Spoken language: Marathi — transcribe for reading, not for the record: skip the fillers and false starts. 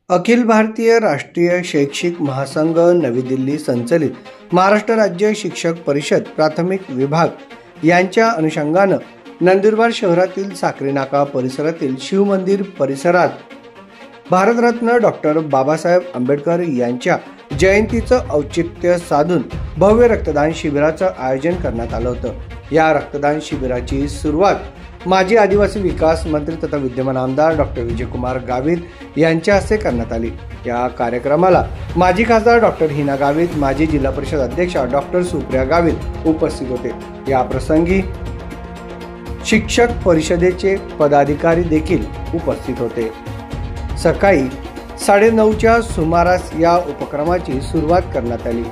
अखिल भारतीय राष्ट्रीय शैक्षिक महासंघ नवी दिल्ली संचलित महाराष्ट्र राज्य शिक्षक परिषद प्राथमिक विभाग यांच्या अनुषंगानं नंदुरबार शहरातील साक्री नाका परिसरातील शिव मंदिर परिसरात भारतरत्न डॉक्टर बाबासाहेब आंबेडकर यांच्या जयंतीचं औचित्य साधून भव्य रक्तदान शिबिराचं आयोजन करण्यात आलं होतं। या रक्तदान शिबिराची सुरुवात माजी आदिवासी विकास मंत्री तथा विद्यमान आमदार डॉक्टर विजयकुमार गावित यांच्या हस्ते करण्यात आली। या कार्यक्रमाला माजी खासदार डॉक्टर हिना गावित, माजी जिल्हा परिषद अध्यक्षा डॉक्टर सुप्रिया गावित उपस्थित होते। या प्रसंगी शिक्षक परिषदेचे पदाधिकारी देखील उपस्थित होते। सकाळी 9:30च्या सुमारास या उपक्रमाची सुरुवात करण्यात आली।